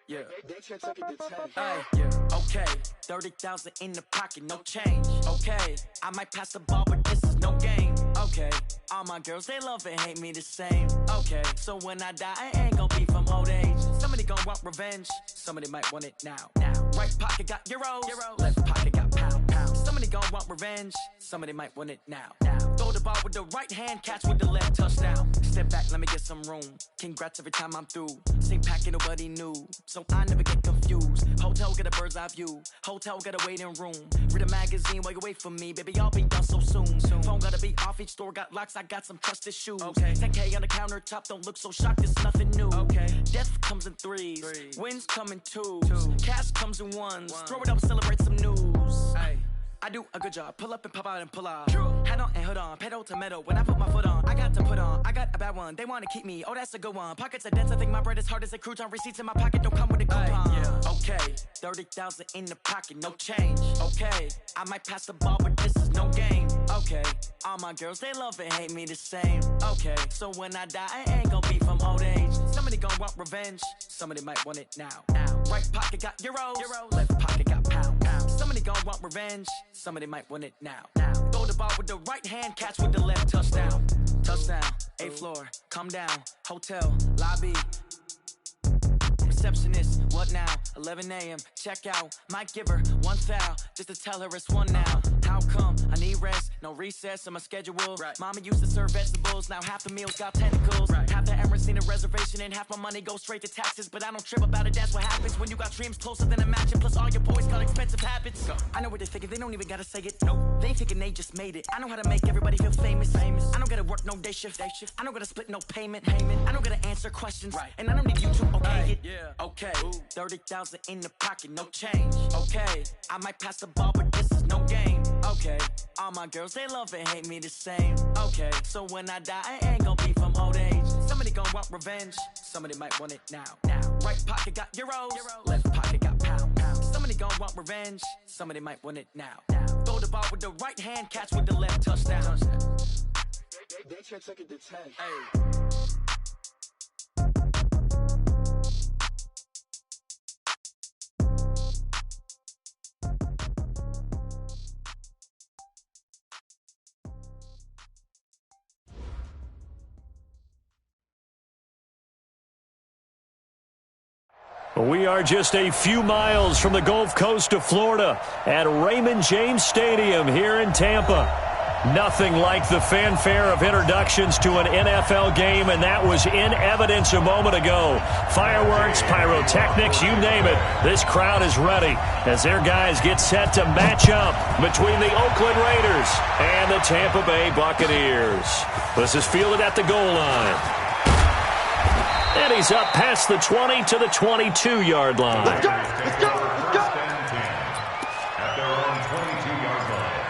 Yeah. They took it to 10. Hey, yeah. Okay. 30,000 in the pocket, no change. Okay. I might pass the ball, but this is no game. Okay. All my girls, they love and hate me the same. Okay. So when I die, I ain't gon' be from old age. Somebody gon' want revenge. Somebody might want it now. Right pocket got euros. Left pocket got pound. Somebody gon' want revenge. Somebody might want it now. Throw the ball with the right hand, catch with the left, touchdown. Step back, let me get some room. Congrats every time I'm through. Same packet, nobody knew. So I never get confused. Hotel get a bird's eye view. Hotel get a waiting room. Read a magazine while you wait for me. Baby, I'll be done so soon. Phone gotta be off, each store got locks. I got some trusted shoes. 10K on the countertop, don't look so shocked, it's nothing new. Death comes in threes. Wins come in twos. Cash comes in ones. Throw it up, celebrate some news. I do a good job. Pull up and pop out and pull out. Hat on and hood on. Pedal to metal. When I put my foot on, I got to put on. I got a bad one. They want to keep me. Oh, that's a good one. Pockets are dense. I think my bread is hard as a crouton. Receipts in my pocket don't come with a coupon. Okay. 30,000 in the pocket. No change. Okay. I might pass the ball, but this is no game. Okay. All my girls, they love and hate me the same. Okay. So when I die, I ain't gon' be from old age. Somebody gon' want revenge. Somebody might want it now. Right pocket got euros. Left pocket got pound. Somebody gon' want revenge. Somebody might want it now. Throw the ball with the right hand, catch with the left, touchdown. Touchdown, 8th floor, come down. Hotel, lobby. Receptionist, what now? 11 a.m., check out. Might give her one foul, just to tell her it's one now. How come? I need rest, no recess in my schedule. Mama used to serve vegetables, now half the meals got tentacles. Half the Emirates need a reservation and half my money goes straight to taxes. But I don't trip about it, that's what happens when you got dreams closer than a mansion. Plus all your boys got expensive habits. I know what they thinking, they don't even gotta say it. They thinking they just made it. I know how to make everybody feel famous. I don't gotta work no day shift. I don't gotta split no payment. I don't gotta answer questions. And I don't need you to okay it. Okay, 30,000 in the pocket, no change. Okay, I might pass the ball, but this is no game. Okay, all my girls, they love and hate me the same. Okay, so when I die, I ain't gon' be from old age. Somebody gon' want revenge. Somebody might want it now. Right pocket got euros. Left pocket got pound. Somebody gon' want revenge. Somebody might want it now. Throw the ball with the right hand, catch with the left, touchdown. They took it to 10. We are just a few miles from the Gulf Coast of Florida at Raymond James Stadium here in Tampa. Nothing like the fanfare of introductions to an NFL game, and that was in evidence a moment ago. Fireworks, pyrotechnics, you name it. This crowd is ready as their guys get set to match up between the Oakland Raiders and the Tampa Bay Buccaneers. This is fielded at the goal line. And he's up past the 20 to the 22-yard line. Let's go! Let's go! Let's go! At their own 22-yard line.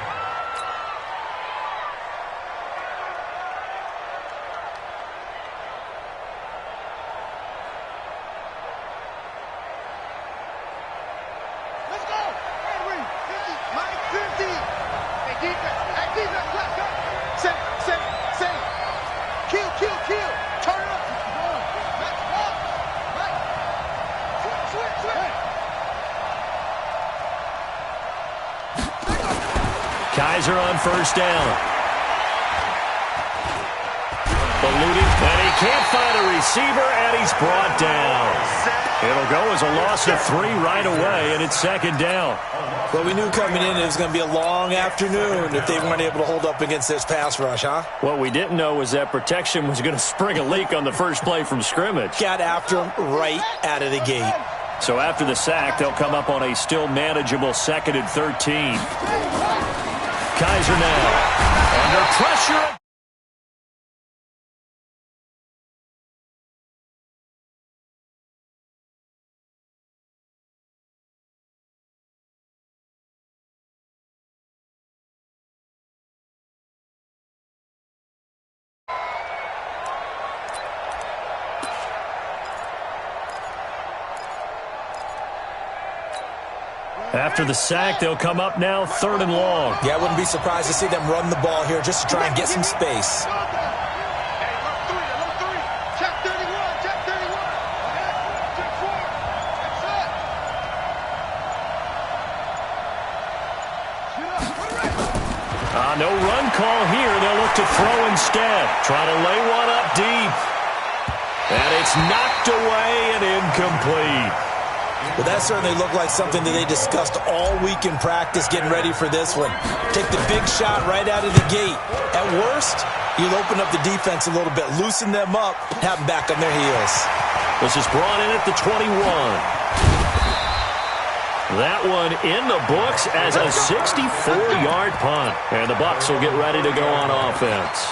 Let's go! Henry, 50, Mike, 50. Hey, defense, let's go. Same. Kill. Turn it up. Kaiser on first down. Ballooning, and he can't find a receiver, and he's brought down. It'll go as a loss of 3 right away, and it's second down. Well, we knew coming in it was going to be a long afternoon if they weren't able to hold up against this pass rush, huh? What we didn't know was that protection was going to spring a leak on the first play from scrimmage. Got after him right out of the gate. So after the sack, they'll come up on a still manageable 2nd and 13. Kaiser now under pressure. After the sack, they'll come up now 3rd and long. Yeah, I wouldn't be surprised to see them run the ball here just to try and get some space. Check 31. No run call here. They'll look to throw instead. Trying to lay one up deep. And it's knocked away and incomplete. Well, that certainly looked like something that they discussed all week in practice getting ready for this one. Take the big shot right out of the gate. At worst, you'll open up the defense a little bit, loosen them up, have them back on their heels. This is brought in at the 21. That one in the books as a 64-yard punt. And the Bucs will get ready to go on offense.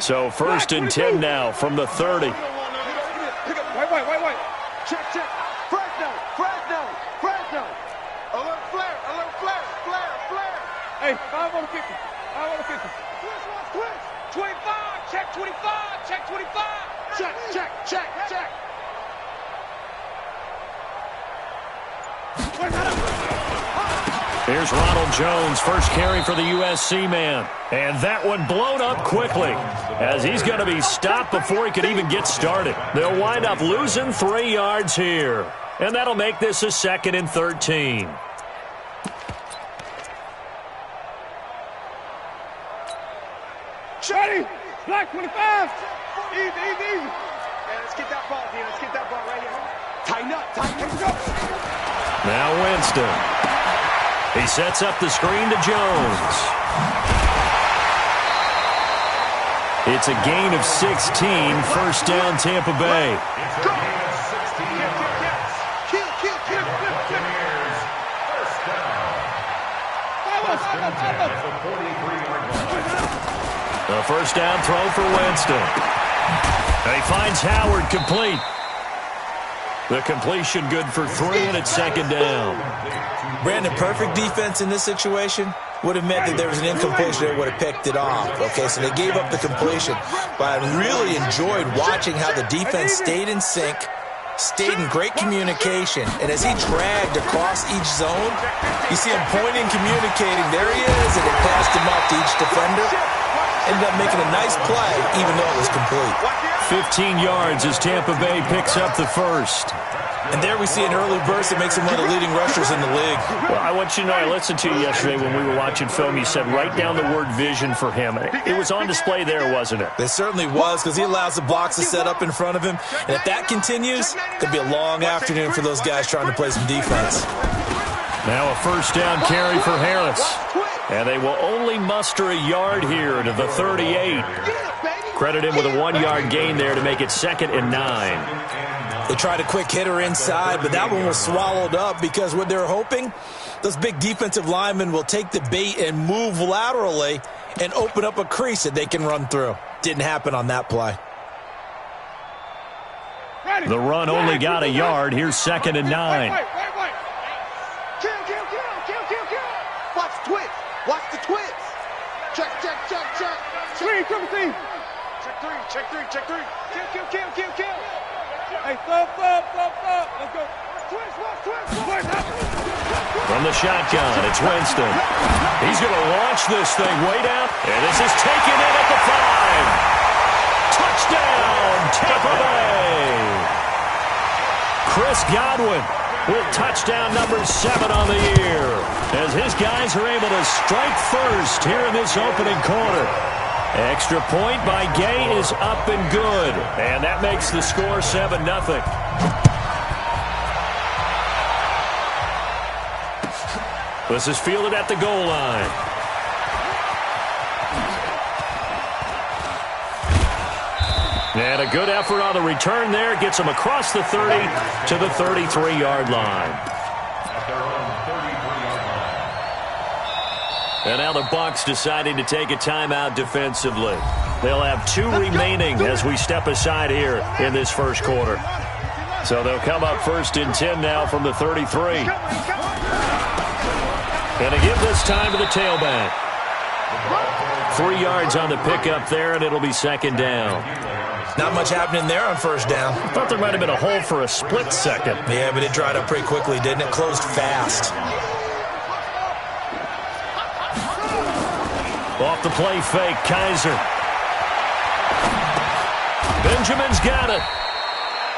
So 1st and 10 now from the 30. Wait. Check. Fresno. Alert flare. Hey, 5 on the 50. Twist. 25. Check 25. Check. Here's Ronald Jones, first carry for the USC man. And that one blown up quickly as he's going to be stopped before he could even get started. They'll wind up losing 3 yards here. And that'll make this a 2nd and 13. Ready? Black 25. Easy. Yeah, let's get that ball, D. Let's get that ball right here. Tighten up. Now Winston. He sets up the screen to Jones. It's a gain of 16, first down Tampa Bay. It's a gain of 16 yards. Kill. Buccaneers, first down. At the 43-yard line. A first down throw for Winston. And he finds Howard complete. The completion good for 3, and it's 2nd down. Brandon, perfect defense in this situation would have meant that there was an incompletion that would have picked it off. Okay, so they gave up the completion. But I really enjoyed watching how the defense stayed in sync, stayed in great communication. And as he dragged across each zone, you see him pointing, communicating. There he is, and it passed him off to each defender. Ended up making a nice play, even though it was complete. 15 yards as Tampa Bay picks up the first. And there we see an early burst that makes him one of the leading rushers in the league. Well, I want you to know, I listened to you yesterday when we were watching film. You said write down the word vision for him. It was on display there, wasn't it? It certainly was, because he allows the blocks to set up in front of him. And if that continues, it could be a long afternoon for those guys trying to play some defense. Now a first down carry for Harris. And they will only muster a yard here to the 38. Credit him with a 1-yard gain there to make it 2nd and 9. They tried a quick hitter inside, but that one was swallowed up because what they're hoping, those big defensive linemen will take the bait and move laterally and open up a crease that they can run through. Didn't happen on that play. The run only got a yard. Here's 2nd and 9. Kill. Watch the twist. Check. Screen, triple team. Check three. Kill. Hey, thump. Let's go. Twist. From the shotgun, it's Winston. He's going to launch this thing way down. And this is taken in at the 5. Touchdown, Tampa Bay. Chris Godwin with touchdown number 7 on the year, as his guys are able to strike first here in this opening quarter. Extra point by Gay is up and good, and that makes the score 7-0. This is fielded at the goal line. And a good effort on the return there. Gets him across the 30 to the 33-yard line. At their own 33-yard line. And now the Bucs deciding to take a timeout defensively. They'll have 2 remaining as we step aside here in this first quarter. So they'll come up 1st and 10 now from the 33. And to give this time to the tailback. 3 yards on the pickup there, and it'll be 2nd down. Not much happening there on first down. I thought there might have been a hole for a split second. Yeah, but it dried up pretty quickly, didn't it? Closed fast. Off the play fake, Kaiser. Benjamin's got it.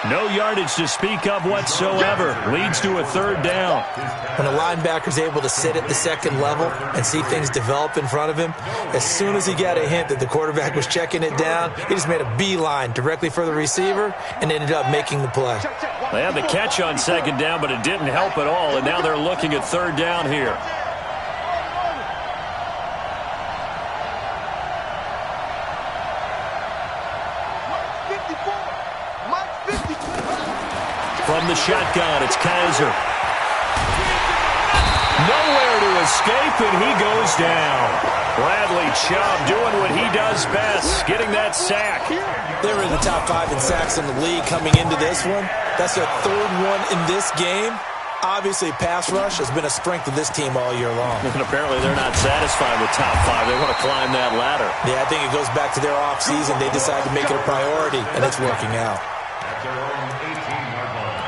No yardage to speak of whatsoever. Leads to a third down. When a linebacker's able to sit at the second level and see things develop in front of him, as soon as he got a hint that the quarterback was checking it down, he just made a beeline directly for the receiver and ended up making the play. They had the catch on second down, but it didn't help at all, and now they're looking at third down here. From the shotgun, it's Kaiser. Nowhere to escape, and he goes down. Bradley Chubb doing what he does best, getting that sack. They were in the top 5 in sacks in the league coming into this one. That's their third one in this game. Obviously, pass rush has been a strength of this team all year long. And apparently they're not satisfied with top 5. They want to climb that ladder. Yeah, I think it goes back to their offseason. They decided to make it a priority, and it's working out. At their own 18-yard line.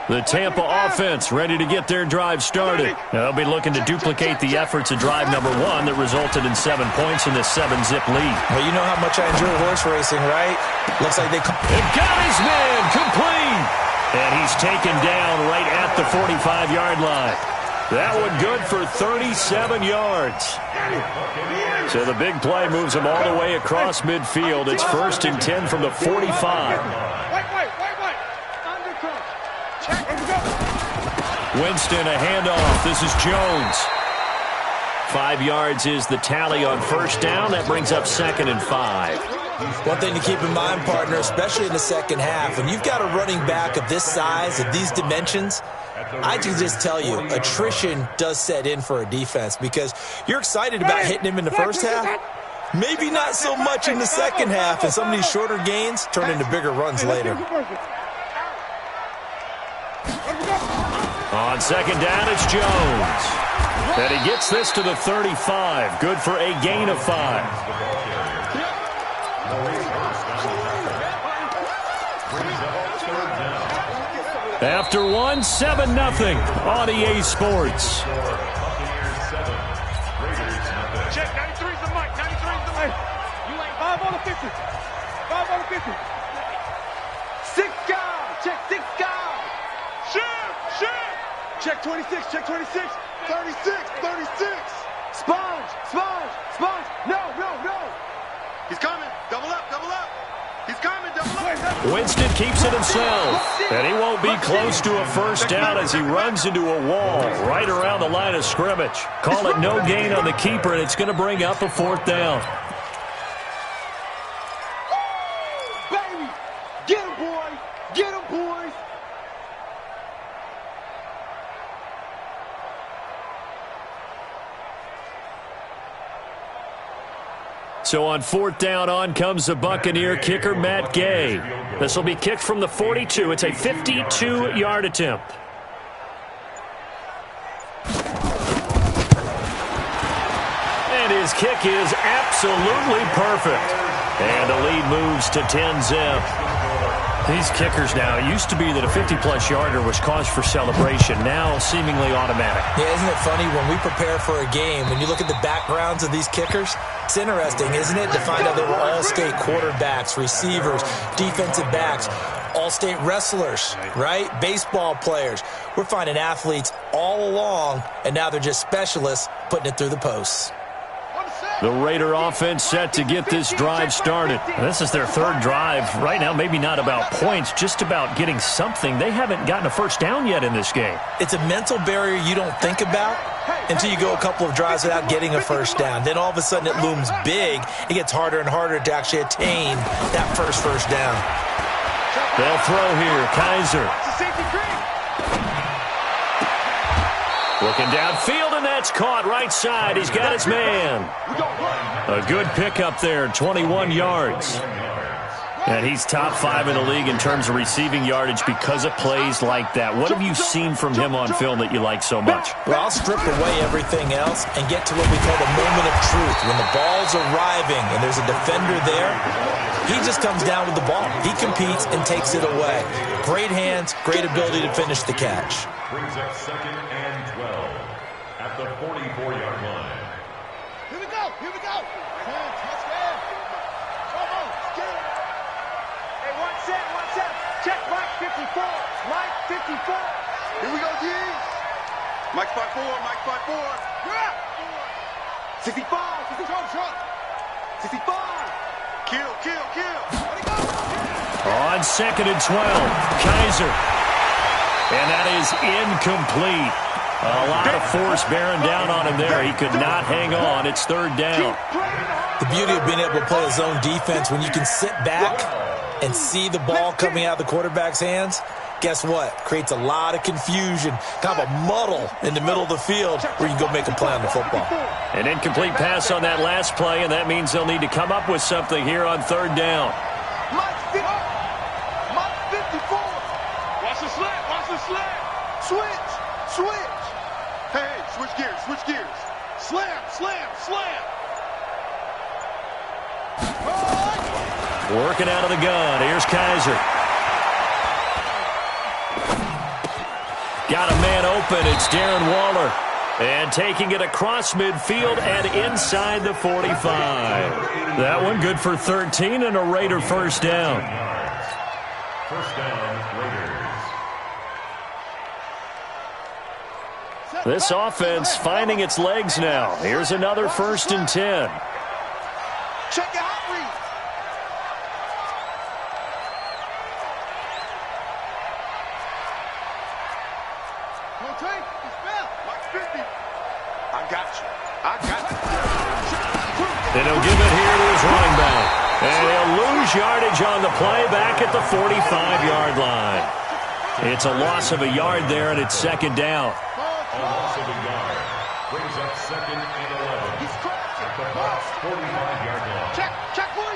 The Tampa offense ready to get their drive started. They'll be looking to duplicate the efforts of drive number 1 that resulted in 7 points in this 7-zip lead. Well, you know how much I enjoy horse racing, right? Looks like they got his man complete. And he's taken down right at the 45-yard line. That one good for 37 yards. So the big play moves him all the way across midfield. It's 1st and 10 from the 45. Winston, a handoff. This is Jones. 5 yards is the tally on first down. That brings up 2nd and 5. One thing to keep in mind, partner, especially in the second half, when you've got a running back of this size, of these dimensions, I can just tell you, attrition does set in for a defense because you're excited about hitting him in the first half. Maybe not so much in the second half, and some of these shorter gains turn into bigger runs later. On second down, it's Jones. And he gets this to the 35. Good for a gain of 5. After 1, 7-0 on EA Sports. Check, 93's the mic, 93's the mic. You ain't 5 on the 50. 5 on the 50. 6 guys, check 6 guys. Shoot. Check 26, check 26. 36. Sponge. No. He's coming, double up. He's coming, double up. Winston keeps it himself, and he won't be close to a first down as he runs into a wall right around the line of scrimmage. Call it no gain on the keeper, and it's going to bring up a 4th down. Baby, get him, boy. Get him, boys. So on 4th down, on comes the Buccaneer kicker, Matt Gay. This will be kicked from the 42. It's a 52-yard attempt. And his kick is absolutely perfect. And the lead moves to 10-zip. These kickers now, it used to be that a 50-plus yarder was cause for celebration. Now seemingly automatic. Yeah, isn't it funny when we prepare for a game, when you look at the backgrounds of these kickers, it's interesting, isn't it, to find out they were all-state quarterbacks, receivers, defensive backs, all-state wrestlers, right? Baseball players. We're finding athletes all along, and now they're just specialists putting it through the posts. The Raider offense set to get this drive started. This is their 3rd drive. Right now, maybe not about points, just about getting something. They haven't gotten a first down yet in this game. It's a mental barrier you don't think about until you go a couple of drives without getting a first down. Then all of a sudden it looms big. It gets harder and harder to actually attain that first down. They'll throw here. Kaiser. Looking downfield, and that's caught right side. He's got his man. A good pickup there, 21 yards. And he's top 5 in the league in terms of receiving yardage because of plays like that. What have you seen from him on film that you like so much? Well, I'll strip away everything else and get to what we call the moment of truth. When the ball's arriving and there's a defender there, he just comes down with the ball. He competes and takes it away. Great hands, great ability to finish the catch. Brings up 2nd and 12 at the 44-yard line. Here we go. Here we go. Touchdown. Hey, one set. Check Mike 54. Mike 54. Here we go, G. Mike 54. Mike 54. Yeah. 65. 65. Kill. Let it go. On 2nd and 12, Kaiser. And that is incomplete. A lot of force bearing down on him there. He could not hang on. It's 3rd down. The beauty of being able to play a zone defense when you can sit back and see the ball coming out of the quarterback's hands, guess what? Creates a lot of confusion, kind of a muddle in the middle of the field where you can go make a play on the football. An incomplete pass on that last play, and that means they'll need to come up with something here on 3rd down. Mike 54. Watch the slant. Switch. Hey, switch gears. Slam. Working out of the gun. Here's Kaiser. Got a man open. It's Darren Waller. And taking it across midfield and inside the 45. That one good for 13 and a Raider first down. First down, Raiders. This offense finding its legs now. Here's another 1st and 10. Check out read. Mike 50. I got you. And he'll give it here to his running back. And he'll lose yardage on the play back at the 45-yard line. It's a loss of a yard there, and it's 2nd down. A loss of a yard. Brings up 2nd and 11 at the box 45-yard line. Check 43.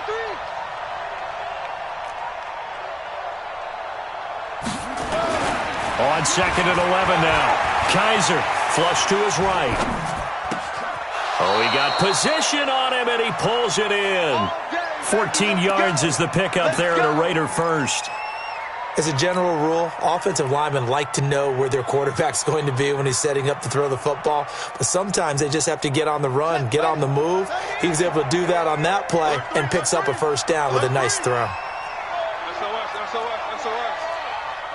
On 2nd and 11 now. Kaiser flush to his right. Oh, he got position on him, and he pulls it in. 14 yards is the pickup there at a Raider first. As a general rule, offensive linemen like to know where their quarterback's going to be when he's setting up to throw the football. But sometimes they just have to get on the run, get on the move. He was able to do that on that play and picks up a first down with a nice throw.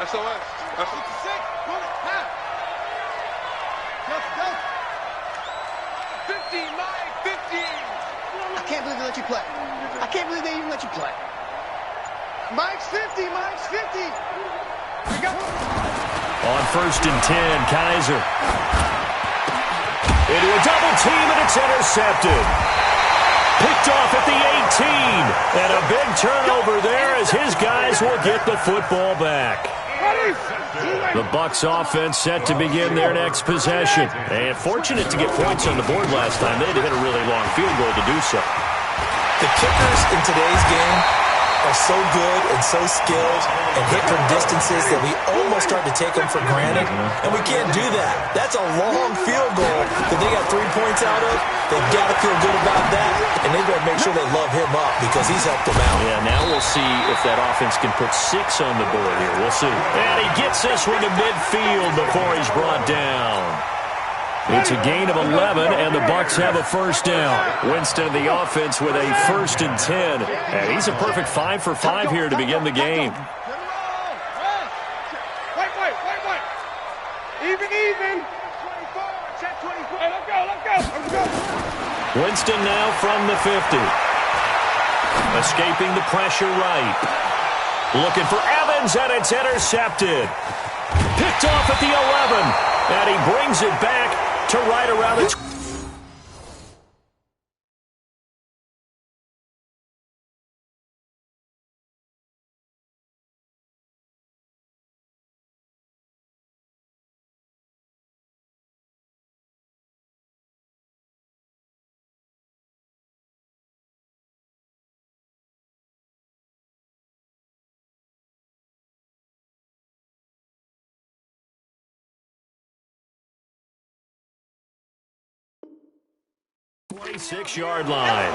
SOS. 50, Mike 50. I can't believe they let you play. I can't believe they even let you play. Mike's 50. Here we go. On 1st and 10, Kaiser. Into a double team, and it's intercepted. Picked off at the 18. And a big turnover there as his guys will get the football back. The BUCS offense set to begin their next possession. And fortunate to get points on the board last time. They had to hit a really long field goal to do so. The kickers in today's game are so good and so skilled and hit from distances that we almost start to take them for granted, and we can't do that. That's a long field goal that they got 3 points out of. They've got to feel good about that, and they've got to make sure they love him up because he's helped them out. Yeah, now we'll see if that offense can put 6 on the board here. We'll see. And he gets this one to midfield before he's brought down. It's a gain of 11, and the BUCS have a first down. Winston, the offense, with a 1st and 10. And he's a perfect 5 for 5 here to begin the game. Wait. Even. 24. Check 24. Hey, let's go. Winston now from the 50. Escaping the pressure right. Looking for Evans, and it's intercepted. Picked off at the 11, and he brings it back to right around the 26-yard line.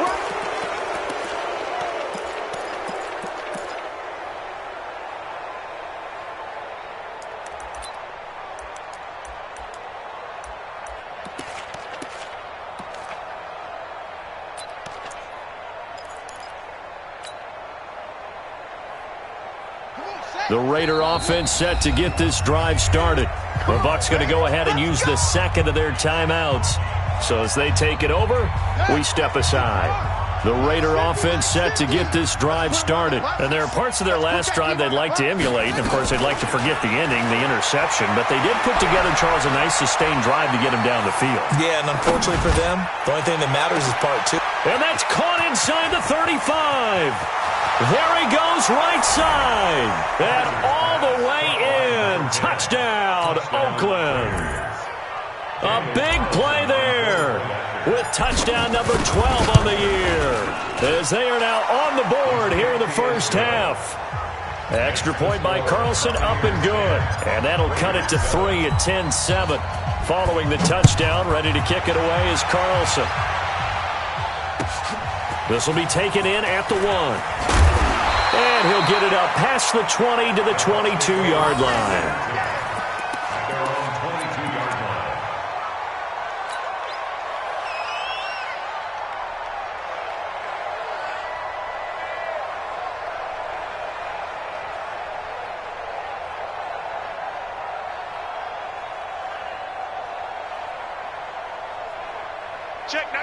The Raider offense set to get this drive started. The Bucs going to go ahead and use the second of their timeouts. So as they take it over, we step aside. The Raider offense set to get this drive started. And there are parts of their last drive they'd like to emulate. And, of course, they'd like to forget the ending, the interception. But they did put together, Charles, a nice sustained drive to get him down the field. Yeah, and unfortunately for them, the only thing that matters is part two. And that's caught inside the 35. There he goes, right side. And all the way in. Touchdown, Oakland. A big play there with touchdown number 12 on the year, as they are now on the board here in the first half. Extra point by Carlson, up and good. And that'll cut it to 3 at 10-7. Following the touchdown, ready to kick it away is Carlson. This will be taken in at the 1. And he'll get it up past the 20 to the 22-yard line.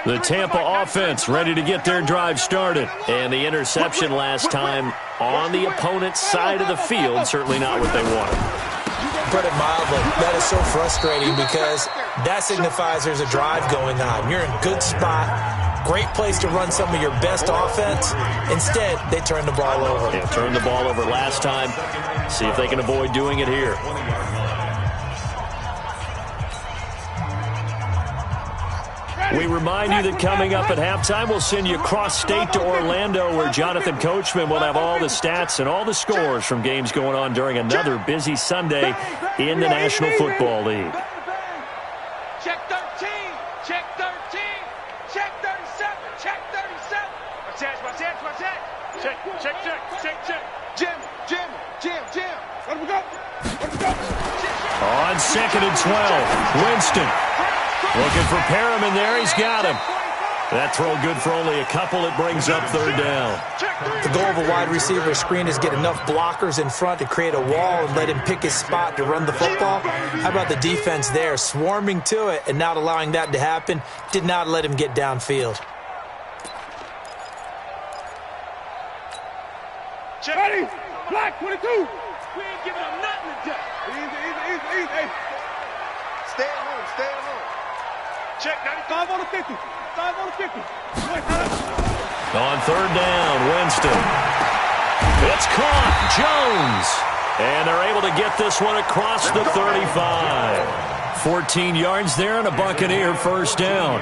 The Tampa offense ready to get their drive started. And the interception last time on the opponent's side of the field, certainly not what they wanted. Put it mildly, that is so frustrating because that signifies there's a drive going on. You're in a good spot, great place to run some of your best offense. Instead, they turn the ball over. Yeah, turned the ball over last time. See if they can avoid doing it here. We remind you that coming up at halftime, we'll send you cross-state to Orlando, where Jonathan Coachman will have all the stats and all the scores from games going on during another busy Sunday in the National Football League. Check 13, check 13, check 37, check 37. Watch that. Check. Jim. Let him go. On 2nd and 12, Winston. Looking for Perriman there. He's got him. That throw good for only a couple. It brings up 3rd down. The goal of a wide receiver screen is get enough blockers in front to create a wall and let him pick his spot to run the football. How about the defense there, swarming to it and not allowing that to happen? Did not let him get downfield. Ready? Black 22. We ain't giving him nothing today. Easy. Stay at home. Check 95 on the 50. 5 on the 50. On 3rd down, Winston. It's caught. Jones. And they're able to get this one across the 35. 14 yards there and a Buccaneer 1st down.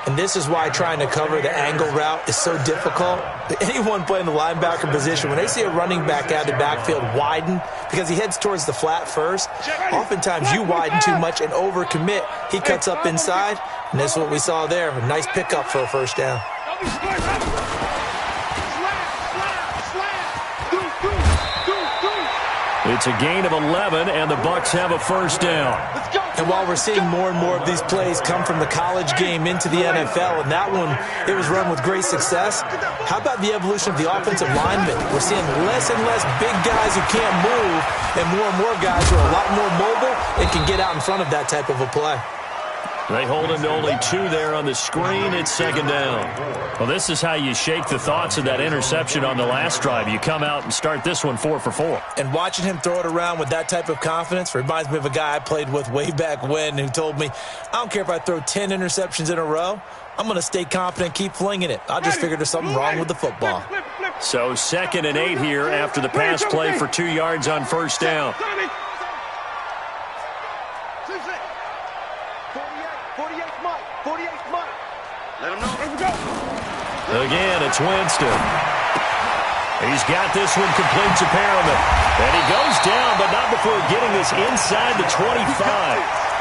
And this is why trying to cover the angle route is so difficult. Anyone playing the linebacker position, when they see a running back out of the backfield widen, because he heads towards the flat first, oftentimes you widen too much and overcommit. He cuts up inside, and this is what we saw there. A nice pickup for a 1st down. It's a gain of 11, and the Bucs have a 1st down. And while we're seeing more and more of these plays come from the college game into the NFL, and that one, it was run with great success, how about the evolution of the offensive linemen? We're seeing less and less big guys who can't move, and more guys who are a lot more mobile and can get out in front of that type of a play. They hold him to only 2 there on the screen. It's 2nd down. Well, this is how you shake the thoughts of that interception on the last drive. You come out and start this one 4 for 4. And watching him throw it around with that type of confidence reminds me of a guy I played with way back when who told me, I don't care if I throw 10 interceptions in a row. I'm going to stay confident, keep flinging it. I just figured there's something wrong with the football. So 2nd and 8 here after the pass play for 2 yards on 1st down. 48 Mike. Let him know. Let's go. Again, it's Winston. He's got this one complete to Perriman. And he goes down, but not before getting this inside the 25.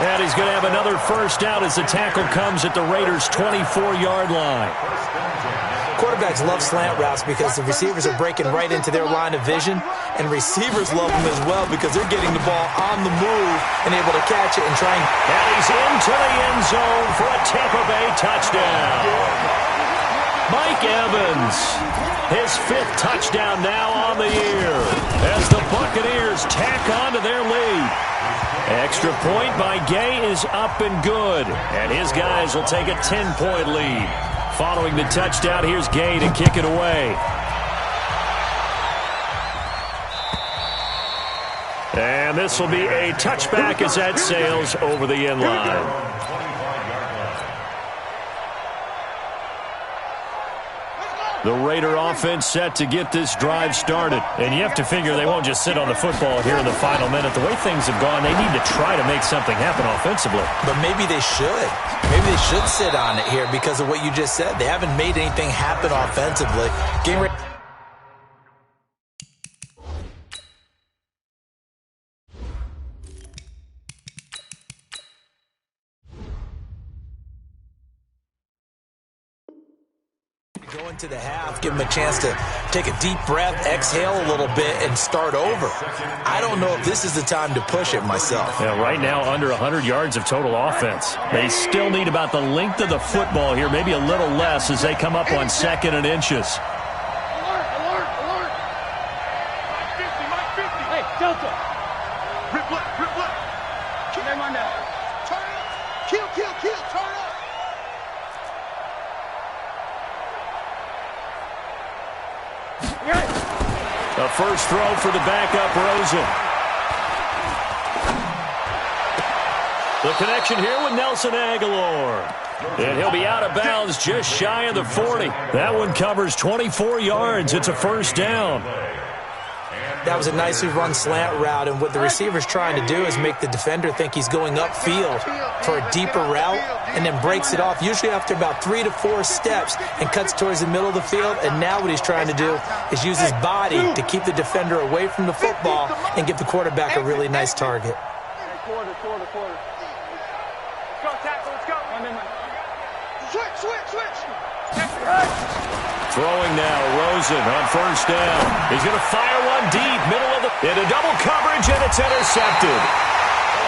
And he's going to have another first down as the tackle comes at the Raiders' 24-yard line. Quarterbacks love slant routes because the receivers are breaking right into their line of vision, and receivers love them as well because they're getting the ball on the move and able to catch it and try and... And he's into the end zone for a Tampa Bay touchdown. Mike Evans, his 5th touchdown now on the year as the Buccaneers tack on to their lead. Extra point by Gay is up and good, and his guys will take a 10-point lead. Following the touchdown, here's Gay to kick it away. And this will be a touchback as that sails over the end line. The Raider offense set to get this drive started. And you have to figure they won't just sit on the football here in the final minute. The way things have gone, they need to try to make something happen offensively. But maybe they should. Maybe they should sit on it here because of what you just said. They haven't made anything happen offensively. Game ready. Go into the half, give him a chance to take a deep breath, exhale a little bit, and start over. I don't know if this is the time to push it myself. Yeah, right now under 100 yards of total offense. They still need about the length of the football here, maybe a little less as they come up on 2nd and inches. Alert, alert, alert. Mike 50. Hey, Delta. Rip left. Keep them on that. Turn up. Kill, turn up. A first throw for the backup, Rosen. The connection here with Nelson Aguilar. And he'll be out of bounds just shy of the 40. That one covers 24 yards. It's a first down. That was a nicely run slant route, and what the receiver's trying to do is make the defender think he's going upfield for a deeper route and then breaks it off, usually after about 3 to 4 steps, and cuts towards the middle of the field. And now what he's trying to do is use his body to keep the defender away from the football and give the quarterback a really nice target. Quarter. Let's go, tackle, let's go. Switch. Throwing now, Rosen on first down. He's going to fire one deep, middle of the... into double coverage, and it's intercepted.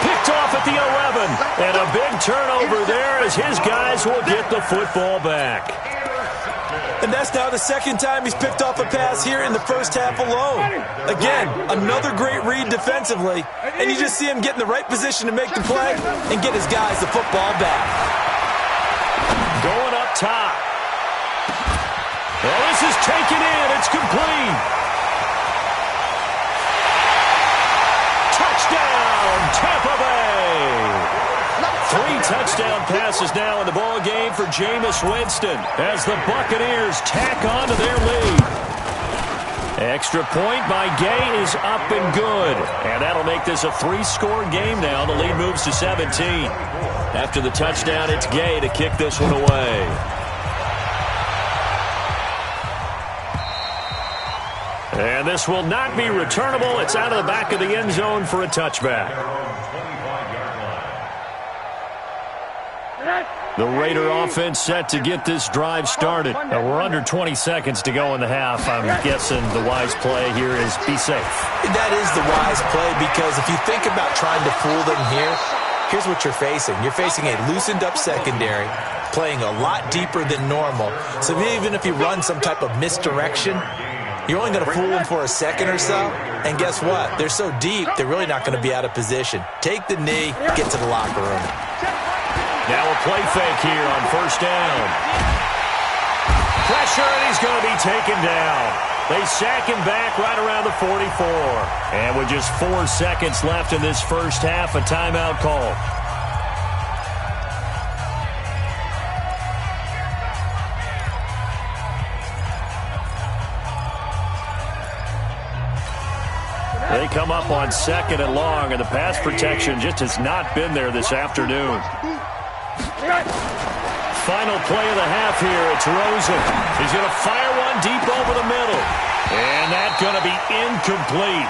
Picked off at the 11. And a big turnover there as his guys will get the football back. And that's now the 2nd time he's picked off a pass here in the first half alone. Again, another great read defensively. And you just see him get in the right position to make the play and get his guys the football back. Going up top. Well, this is taken in. It's complete. Touchdown, Tampa Bay. 3 touchdown passes now in the ball game for Jameis Winston as the Buccaneers tack on to their lead. Extra point by Gay is up and good. And that'll make this a 3-score game now. The lead moves to 17. After the touchdown, it's Gay to kick this one away. And this will not be returnable. It's out of the back of the end zone for a touchback. The Raider offense set to get this drive started. Now we're under 20 seconds to go in the half. I'm guessing the wise play here is be safe. That is the wise play because if you think about trying to fool them here, here's what you're facing. You're facing a loosened up secondary, playing a lot deeper than normal. So even if you run some type of misdirection, you're only going to fool them for a second or so. And guess what? They're so deep, they're really not going to be out of position. Take the knee, get to the locker room. Now a play fake here on first down. Pressure, and he's going to be taken down. They sack him back right around the 44. And with just 4 seconds left in this first half, a timeout call. They come up on 2nd and long, and the pass protection just has not been there this afternoon. Final play of the half here. It's Rosen. He's going to fire one deep over the middle. And going to be incomplete.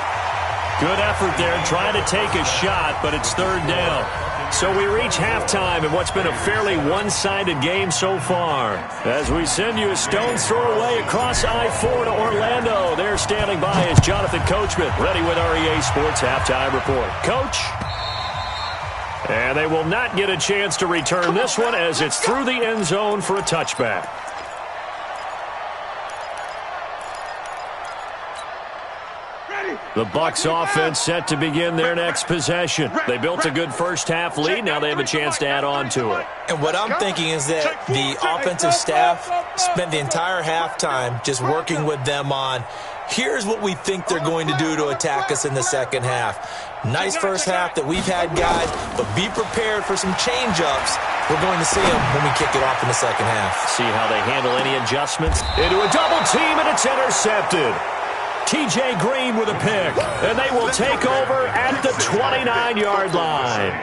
Good effort there trying to take a shot, but it's third down. So we reach halftime in what's been a fairly one-sided game so far. As we send you a stone's throw away across I-4 to Orlando. There standing by is Jonathan Coachman, ready with REA Sports Halftime Report. Coach? And they will not get a chance to return this one as it's through the end zone for a touchback. The BUCS offense set to begin their next possession. They built a good first-half lead. Now they have a chance to add on to it. And what I'm thinking is that the offensive staff spent the entire halftime just working with them on, here's what we think they're going to do to attack us in the second half. Nice first half that we've had, guys, but be prepared for some change-ups. We're going to see them when we kick it off in the second half. See how they handle any adjustments. Into a double team, and it's intercepted. TJ Green with a pick, and they will take over at the 29-yard line.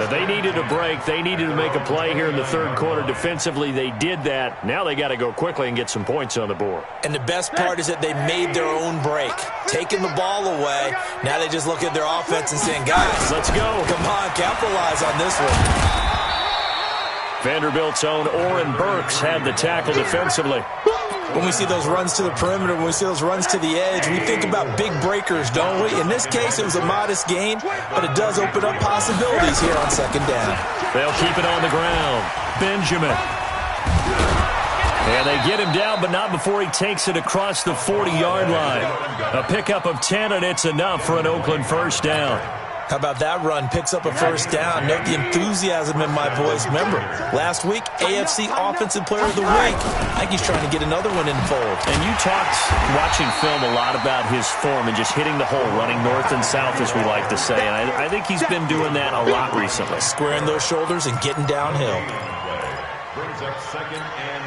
They needed a break. They needed to make a play here in the third quarter. Defensively, they did that. Now they got to go quickly and get some points on the board. And the best part is that they made their own break, taking the ball away. Now they just look at their offense and saying, guys, let's go. Come on, capitalize on this one. Vanderbilt's own Oren Burks had the tackle defensively. When we see those runs to the perimeter, when we see those runs to the edge, we think about big breakers, don't we? In this case, it was a modest gain, but it does open up possibilities here on second down. They'll keep it on the ground. Benjamin. And they get him down, but not before he takes it across the 40-yard line. A pickup of 10, and it's enough for an Oakland first down. How about that run? Picks up a first down. Note the enthusiasm in my voice. Remember, last week, AFC Offensive Player of the Week. I think he's trying to get another one in the fold. And you talked, watching film, a lot about his form and just hitting the hole, running north and south, as we like to say. And I think he's been doing that a lot recently. Squaring those shoulders and getting downhill. Brings up 2nd and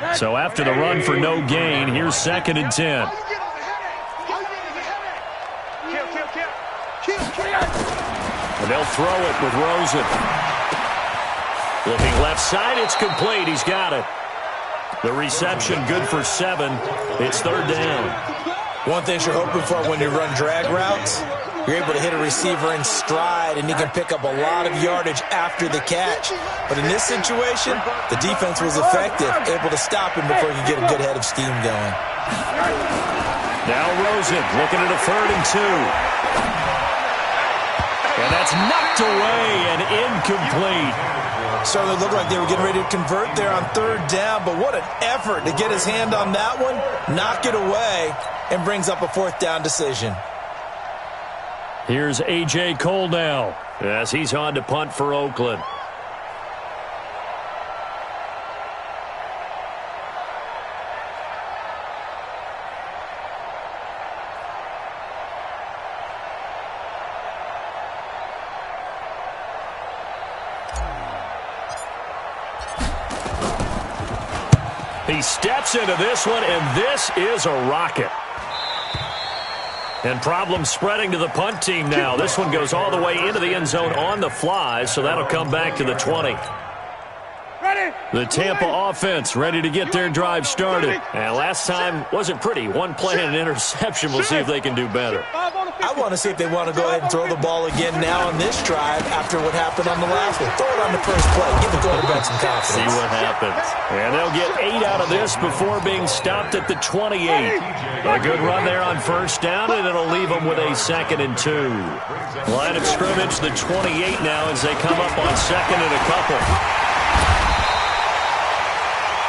10. So after the run for no gain, here's 2nd and 10. And they'll throw it with Rosen. Looking left side, it's complete. He's got it. The reception good for 7. It's third down. One thing you're hoping for when you run drag routes, you're able to hit a receiver in stride, and he can pick up a lot of yardage after the catch. But in this situation, the defense was effective, able to stop him before he could get a good head of steam going. Now Rosen looking at a 3rd and 2. And that's knocked away and incomplete. Certainly looked like they were getting ready to convert there on 3rd down, but what an effort to get his hand on that one, knock it away, and brings up a 4th down decision. Here's A.J. Cole now as he's on to punt for Oakland. He steps into this one, and this is a rocket. And problems spreading to the punt team now. This one goes all the way into the end zone on the fly, so that'll come back to the 20. The Tampa offense ready to get their drive started. And last time wasn't pretty. One play and an interception. We'll see if they can do better. I want to see if they want to go ahead and throw the ball again now on this drive after what happened on the last one. Throw it on the first play. Give the quarterback some confidence. See what happens. And they'll get 8 out of this before being stopped at the 28. A good run there on first down, and it'll leave them with a 2nd and 2. Line of scrimmage, the 28 now as they come up on 2nd and a couple.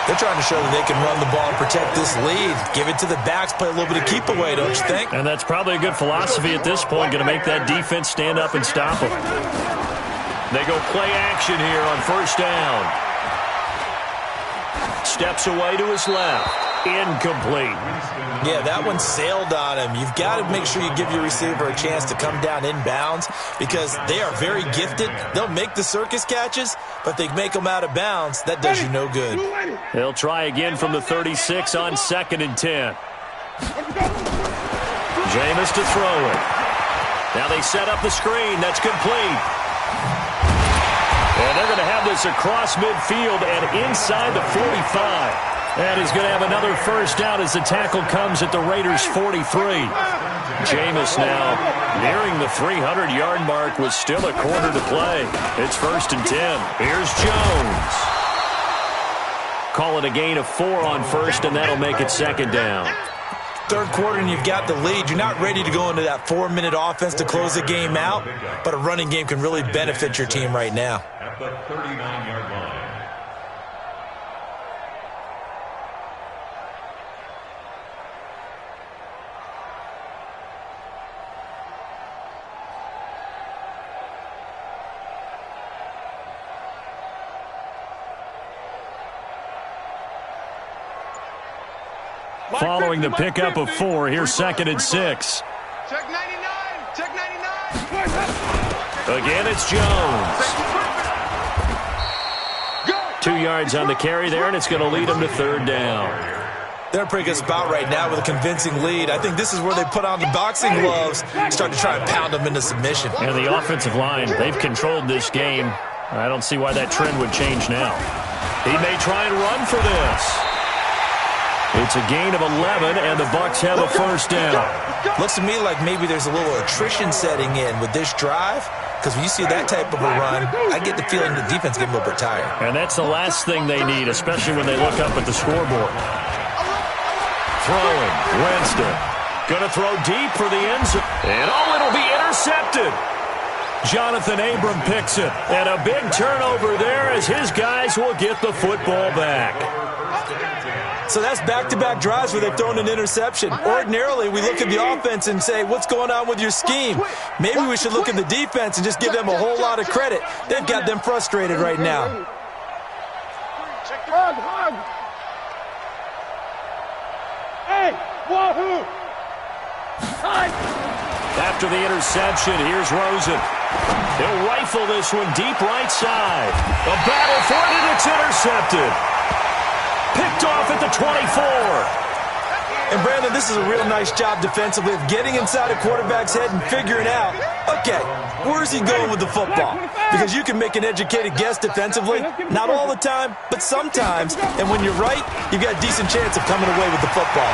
They're trying to show that they can run the ball and protect this lead. Give it to the backs, play a little bit of keep away, don't you think? And that's probably a good philosophy at this point, going to make that defense stand up and stop them. They go play action here on first down. Steps away to his left. Incomplete. Yeah, that one sailed on him. You've got to make sure you give your receiver a chance to come down inbounds because they are very gifted. They'll make the circus catches, but they make them out of bounds. That does you no good. They'll try again from the 36 on 2nd and 10. Jameis to throw it. Now they set up the screen. That's complete. And they're going to have this across midfield and inside the 45. And he's going to have another first down as the tackle comes at the Raiders' 43. Jameis now nearing the 300-yard mark with still a quarter to play. It's 1st and 10. Here's Jones. Call it a gain of 4 on first, and that'll make it 2nd down. Third quarter and you've got the lead. You're not ready to go into that 4-minute offense to close the game out, but a running game can really benefit your team right now. At the 39-yard line. Following the pickup of 4, here's 2nd and 6. Check 99. Check 99. Again, it's Jones. 2 yards on the carry there, and it's going to lead him to 3rd down. They're a pretty good spot right now with a convincing lead. I think this is where they put on the boxing gloves, start to try and pound them into submission. And the offensive line, they've controlled this game. I don't see why that trend would change now. He may try and run for this. It's a gain of 11, and the Bucs have a first down. Looks to me like maybe there's a little attrition setting in with this drive, because when you see that type of a run, I get the feeling the defense getting a little bit tired. And that's the last thing they need, especially when they look up at the scoreboard. Throwing, Winston. Going to throw deep for the end zone. And it'll be intercepted. Jonathan Abram picks it. And a big turnover there as his guys will get the football back. So that's back-to-back drives where they've thrown an interception. Ordinarily, we look at the offense and say, what's going on with your scheme? Maybe we should look at the defense and just give them a whole lot of credit. They've got them frustrated right now. Hug. Hey, wahoo! After the interception, here's Rosen. He'll rifle this one deep right side. A battle for it, and it's intercepted. Picked off at the 24. And, Brandon, this is a real nice job defensively of getting inside a quarterback's head and figuring out, okay, where's he going with the football? Because you can make an educated guess defensively, not all the time, but sometimes. And when you're right, you've got a decent chance of coming away with the football.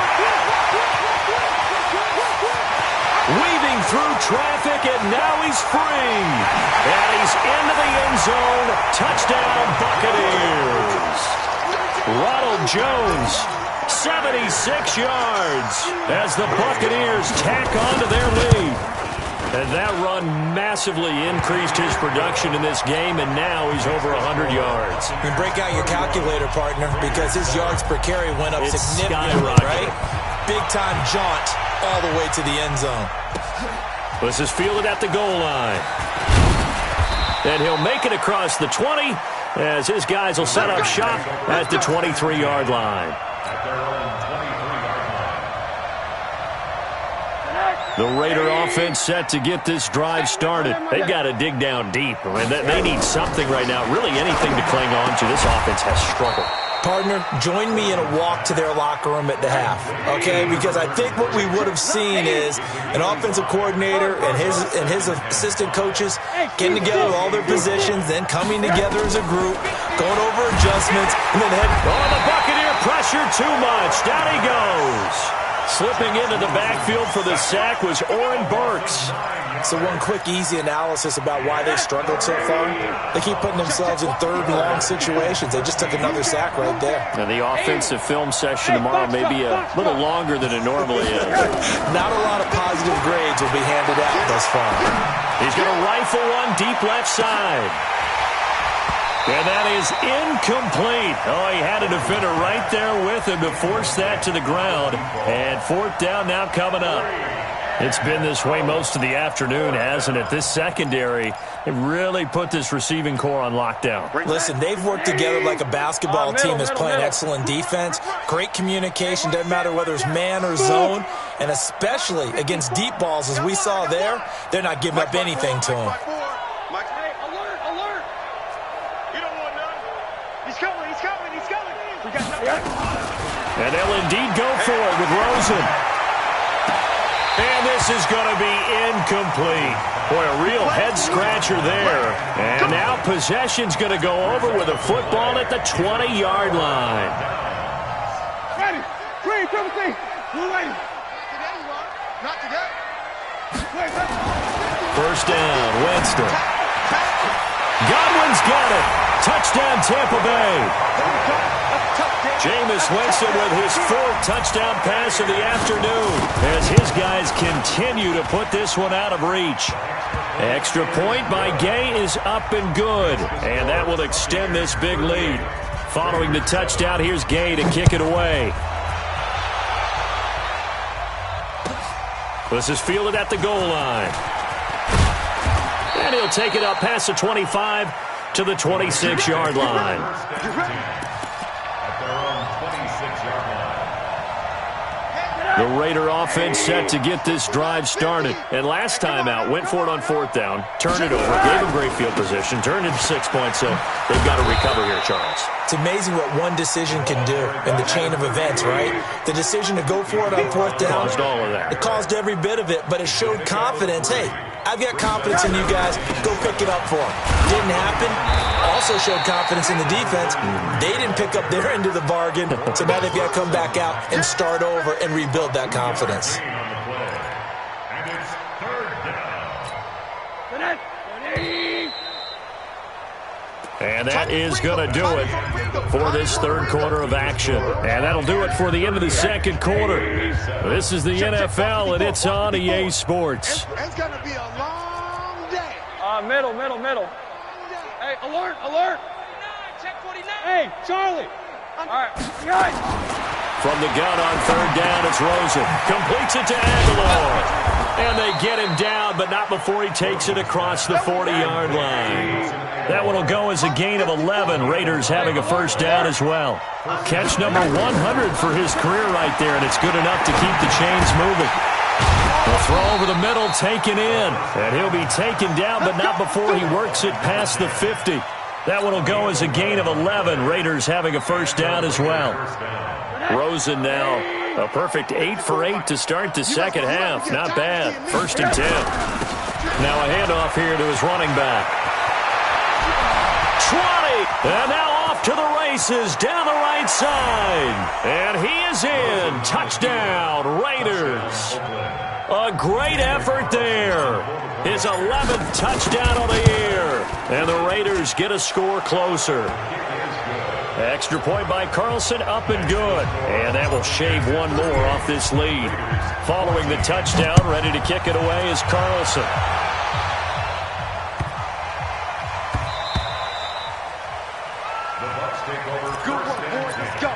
Weaving through traffic, and now he's free. And he's into the end zone. Touchdown, Buccaneers. Ronald Jones, 76 yards as the Buccaneers tack on to their lead. And that run massively increased his production in this game, and now he's over 100 yards. You can break out your calculator, partner, because his yards per carry went up significantly, right? Big-time jaunt all the way to the end zone. This is fielded at the goal line. And he'll make it across the 20 as his guys will set up shop at the 23-yard line. The Raider offense set to get this drive started. They've got to dig down deep. I mean, they need something right now, really anything to cling on to. This offense has struggled. Partner, join me in a walk to their locker room at the half, okay? Because I think what we would have seen is an offensive coordinator and his assistant coaches getting together with all their positions, then coming together as a group, going over adjustments, and then heading. Oh, the Buccaneer pressure too much. Down he goes. Slipping into the backfield for the sack was Oren Burks. So one quick, easy analysis about why they've struggled so far. They keep putting themselves in third and long situations. They just took another sack right there. Now, the offensive film session tomorrow may be a little longer than it normally is. Not a lot of positive grades will be handed out thus far. He's going to rifle one deep left side. And that is incomplete. Oh, he had a defender right there with him to force that to the ground. And 4th down now coming up. It's been this way most of the afternoon, hasn't it? This secondary, it really put this receiving core on lockdown. Listen, they've worked together like a basketball team that's playing excellent defense. Great communication, doesn't matter whether it's man or zone. And especially against deep balls, as we saw there, they're not giving up anything to them. And they'll indeed go for it with Rosen. And this is going to be incomplete. Boy, a real head-scratcher there. And now possession's going to go over with a football at the 20-yard line. Triple C. Blue lady. Not today. First down, Winston. Godwin's got it. Touchdown, Tampa Bay. Jameis Winston with his fourth touchdown pass of the afternoon as his guys continue to put this one out of reach. Extra point by Gay is up and good, and that will extend this big lead. Following the touchdown, here's Gay to kick it away. This is fielded at the goal line. And he'll take it up past the 25 to the 26-yard line. The Raider offense set to get this drive started. And last time out, went for it on fourth down, turned it over, gave him great field position, turned it to 6 points, so they've got to recover here, Charles. It's amazing what one decision can do in the chain of events, right? The decision to go for it on fourth down. Caused all of that. It caused every bit of it, but it showed confidence. Hey, I've got confidence in you guys. Go pick it up for them. Didn't happen. Also showed confidence in the defense. They didn't pick up their end of the bargain, so now they've got to come back out and start over and rebuild that confidence. And it's third down. And that is going to do it for this third quarter of action. And that'll do it for the end of the second quarter. This is the NFL, and it's on EA Sports. It's going to be a long day. Middle. Hey, alert. Check 49. Hey, Charlie. All right. From the gun on third down, it's Rosen. Completes it to Aguilar. And they get him down, but not before he takes it across the 40-yard line. That one will go as a gain of 11. Raiders having a first down as well. Catch number 100 for his career right there, and it's good enough to keep the chains moving. The throw over the middle, taken in. And he'll be taken down, but not before he works it past the 50. That one will go as a gain of 11. Raiders having a first down as well. Rosen now a perfect 8 for 8 to start the second half. Not bad. First and 10. Now a handoff here to his running back. 20. And now off to the races down the right side. And he is in. Touchdown, Raiders. A great effort there. His 11th touchdown on the year. And the Raiders get a score closer. Extra point by Carlson, up and good. And that will shave one more off this lead. Following the touchdown, ready to kick it away is Carlson. The Bucs take over first and 10.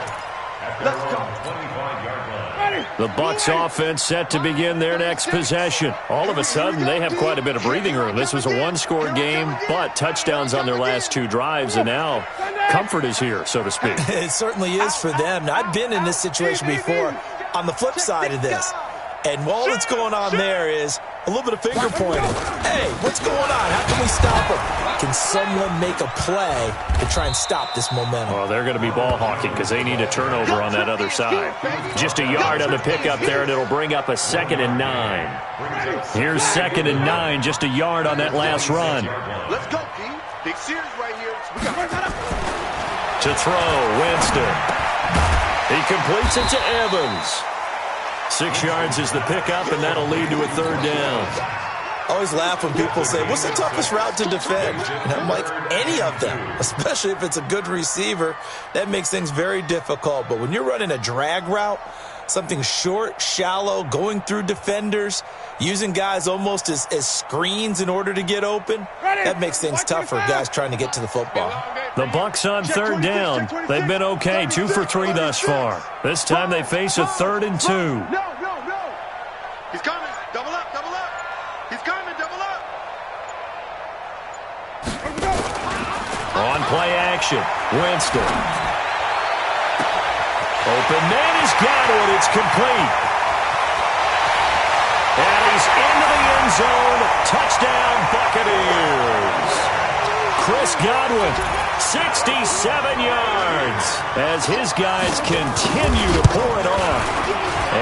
Let's go. 25-yard line. The Bucs offense set to begin their next possession. All of a sudden, they have quite a bit of breathing room. This was a one-score game, but touchdowns on their last two drives, and now comfort is here, so to speak. It certainly is for them. Now, I've been in this situation before on the flip side of this. And all that's going on there is a little bit of finger pointing. Hey, what's going on? How can we stop them? Can someone make a play to try and stop this momentum? Well, they're going to be ball hawking because they need a turnover on that other side. Just a yard on the pickup there, and it'll bring up a 2nd and 9. Here's 2nd and 9, just a yard on that last run. Let's go, P. Big series right here. To throw, Winston. He completes it to Evans. 6 yards is the pickup, and that'll lead to a third down. I always laugh when people say, what's the toughest route to defend? And I'm like, any of them, especially if it's a good receiver. That makes things very difficult. But when you're running a drag route, something short, shallow, going through defenders, using guys almost as screens in order to get open, that makes things tough for guys trying to get to the football. The Bucs on third down. They've been okay, 2 for 3 thus far. This time they face a 3rd and 2. No. He's coming. Double up. He's coming. Double up. On play action, Winston. Open man is Godwin. It's complete. And he's into the end zone. Touchdown, Buccaneers. Chris Godwin, 67 yards, as his guys continue to pour it on.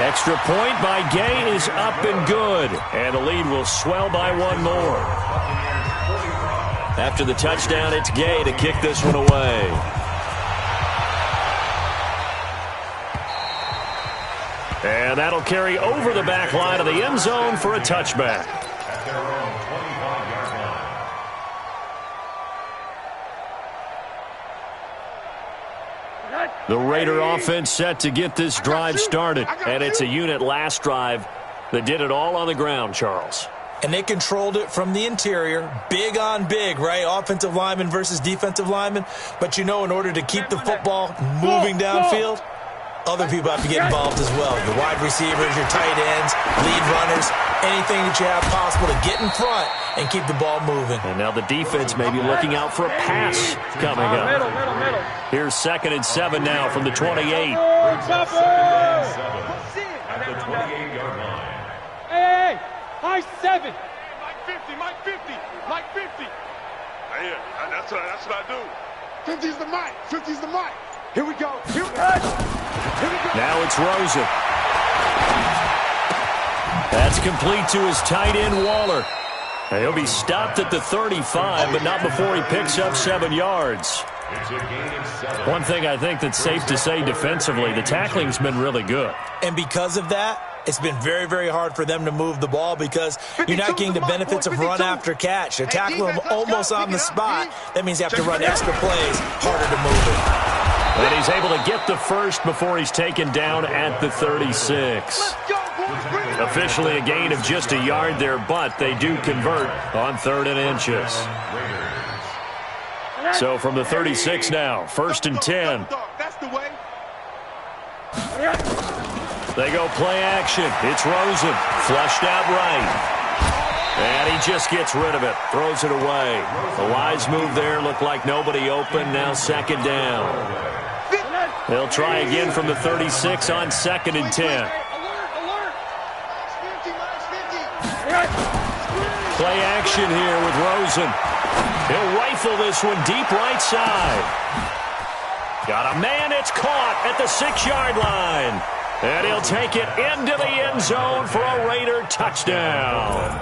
Extra point by Gay is up and good, and the lead will swell by one more. After the touchdown, it's Gay to kick this one away. And that'll carry over the back line of the end zone for a touchback. At their own 25-yard line. The Raider offense set to get this drive started. And it's a unit last drive that did it all on the ground, Charles. And they controlled it from the interior, big on big, right? Offensive lineman versus defensive lineman. But, you know, in order to keep the football moving downfield, other people have to get involved as well. Your wide receivers, your tight ends, lead runners, anything that you have possible to get in front and keep the ball moving. And now the defense may be looking out for a pass coming up. Middle. Here's 2nd and 7 now from the 28. Second and 7 at the 28-yard line. Hey, high 7. Mike 50. Yeah, that's what I do. 50's the mic. Here we go. Now it's Rosen. That's complete to his tight end, Waller. He'll be stopped at the 35, but not before he picks up 7 yards. It's a gain of 7. One thing I think that's safe to say defensively, the tackling's been really good. And because of that, it's been very, very hard for them to move the ball because you're not getting the benefits of run after catch. They're tackling them almost on the spot. That means they have to run extra plays, harder to move it. And he's able to get the first before he's taken down at the 36. Officially a gain of just a yard there, but they do convert on 3rd and inches. So from the 36 now, 1st and 10. That's the way. They go play action. It's Rosen. Flushed out right. And he just gets rid of it. Throws it away. A wise move there. Looked like nobody open. Now 2nd down. They'll try again from the 36 on 2nd and 10. Play action here with Rosen. He'll rifle this one deep right side. Got a man. It's caught at the 6-yard line. And he'll take it into the end zone for a Raider touchdown.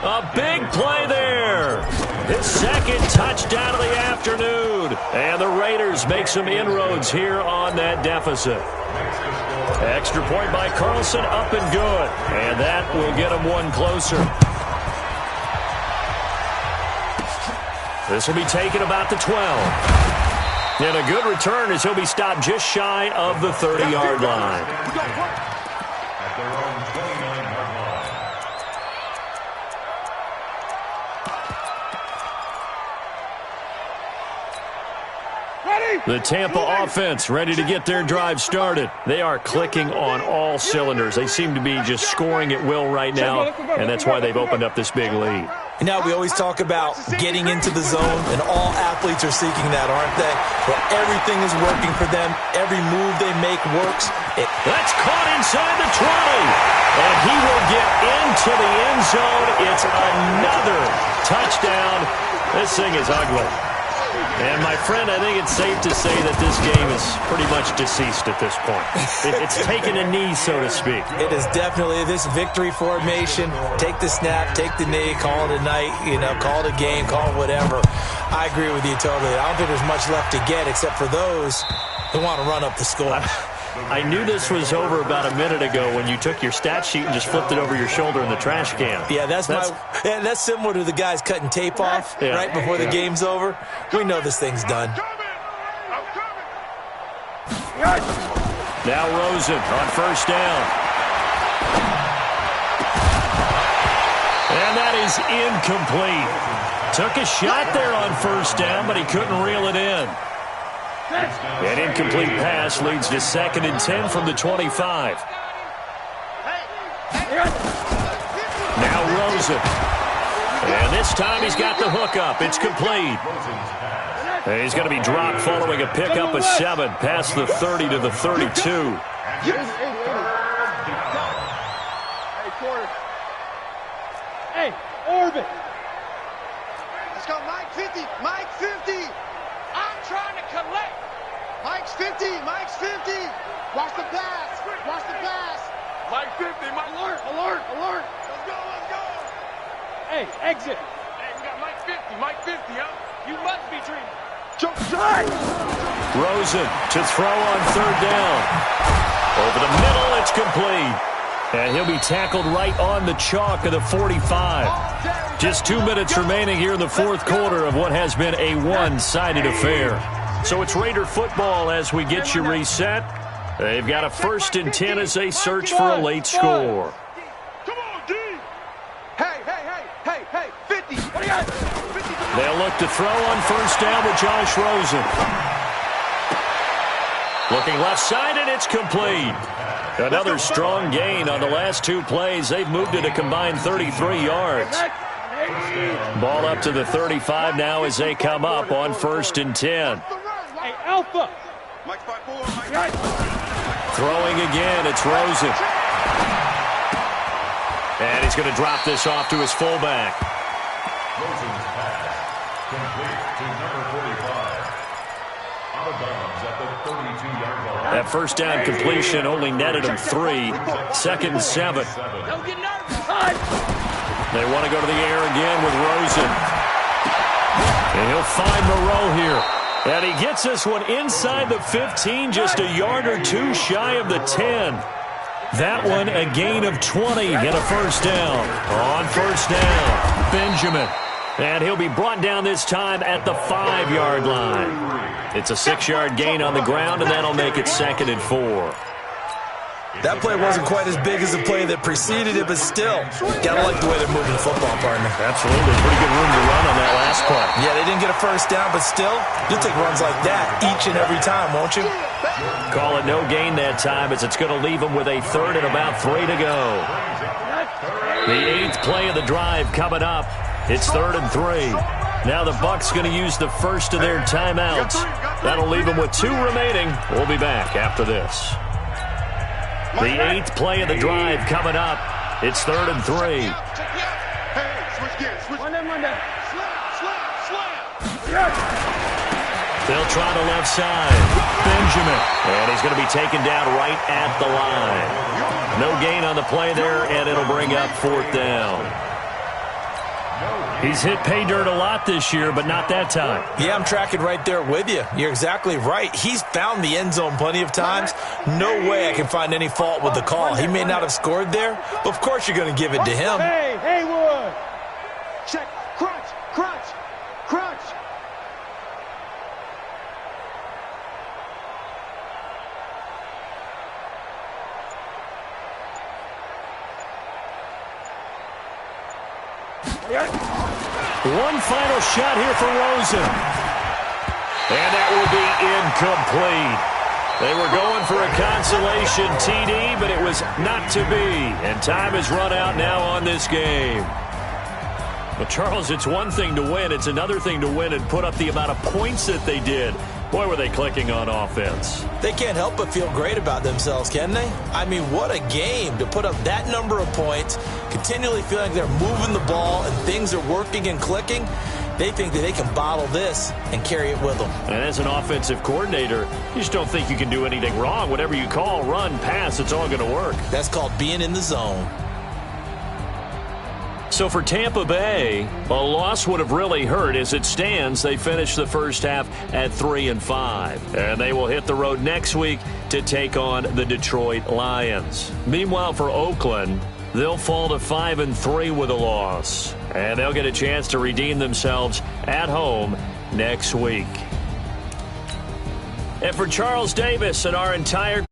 A big play there. His 2nd touchdown of the afternoon. And the Raiders make some inroads here on that deficit. Extra point by Carlson, up and good. And that will get them one closer. This will be taken about the 12. And a good return as he'll be stopped just shy of the 30-yard line. At their own 29-yard line. The Tampa offense ready to get their drive started. They are clicking on all cylinders. They seem to be just scoring at will right now, and that's why they've opened up this big lead. And now we always talk about getting into the zone, and all athletes are seeking that, aren't they? Where everything is working for them. Every move they make works. That's caught inside the 20. And he will get into the end zone. It's another touchdown. This thing is ugly. And, my friend, I think it's safe to say that this game is pretty much deceased at this point. It's taken a knee, so to speak. It is definitely this victory formation. Take the snap, take the knee, call it a night, call it a game, call it whatever. I agree with you totally. I don't think there's much left to get except for those who want to run up the score. I knew this was over about a minute ago when you took your stat sheet and just flipped it over your shoulder in the trash can. Yeah, that's similar to the guys cutting tape off right before the game's over. We know this thing's done. Now Rosen on 1st down. And that is incomplete. Took a shot there on 1st down, but he couldn't reel it in. An incomplete pass leads to 2nd and 10 from the 25. Now Rosen. And this time he's got the hook up. It's complete. And he's going to be dropped following a pickup of 7 past the 30 to the 32. Hey, Orbit. Let's go, Mike 50. Mike 50. I'm trying to collect. Mike's 50. Mike's 50. Watch the pass. Watch the pass. Mike 50. Mike. Alert. Let's go. Hey, exit. Hey, we got Mike 50. Mike 50, huh? You must be dreaming. Jump shot. Rosen to throw on 3rd down. Over the middle, it's complete. And he'll be tackled right on the chalk of the 45. Just 2 minutes remaining here in the fourth quarter of what has been a one-sided affair. So it's Raider football as we get you reset. They've got a 1st and 10 as they search for a late score. Come on, D. Hey, 50. What do you got? 50. They'll look to throw on 1st down with Josh Rosen. Looking left side, and it's complete. Another strong gain on the last 2 plays. They've moved it a combined 33 yards. Ball up to the 35 now as they come up on 1st and 10. Hey, Alpha. Throwing again, it's Rosen. And he's going to drop this off to his fullback. Rosen's pass complete to number 45. Out of bounds at the 32-yard line. That 1st down completion only netted him 3. 2nd and 7. Don't get nervous. They want to go to the air again with Rosen. And he'll find Moreau here. And he gets this one inside the 15, just a yard or 2 shy of the 10. That one a gain of 20 and a 1st down. On 1st down, Benjamin. And he'll be brought down this time at the 5-yard line. It's a 6-yard gain on the ground, and that'll make it 2nd and 4. That play wasn't quite as big as the play that preceded it, but still, gotta like the way they're moving the football, partner. Absolutely. Pretty good room to run on that last play. Yeah, they didn't get a 1st down, but still, you'll take runs like that each and every time, won't you? Call it no gain that time as it's going to leave them with a 3rd and about 3 to go. The 8th play of the drive coming up. It's 3rd and 3. Now the Bucs going to use the first of their timeouts. That'll leave them with 2 remaining. We'll be back after this. The 8th play of the drive coming up. It's 3rd and 3. They'll try the left side. Benjamin. And he's going to be taken down right at the line. No gain on the play there, and it'll bring up 4th down. He's hit pay dirt a lot this year, but not that time. Yeah, I'm tracking right there with you. You're exactly right. He's found the end zone plenty of times. No way I can find any fault with the call. He may not have scored there, but of course you're going to give it to him. Hey, Haywood. Check. Crunch. One final shot here for Rosen. And that will be incomplete. They were going for a consolation TD, but it was not to be. And time has run out now on this game. But, Charles, it's one thing to win. It's another thing to win and put up the amount of points that they did. Boy, were they clicking on offense. They can't help but feel great about themselves, can they? I mean, what a game to put up that number of points, continually feeling like they're moving the ball and things are working and clicking. They think that they can bottle this and carry it with them. And as an offensive coordinator, you just don't think you can do anything wrong. Whatever you call, run, pass, it's all going to work. That's called being in the zone. So for Tampa Bay, a loss would have really hurt. As it stands, they finished the first half at 3-5. And they will hit the road next week to take on the Detroit Lions. Meanwhile, for Oakland, they'll fall to 5-3 with a loss. And they'll get a chance to redeem themselves at home next week. And for Charles Davis and our entire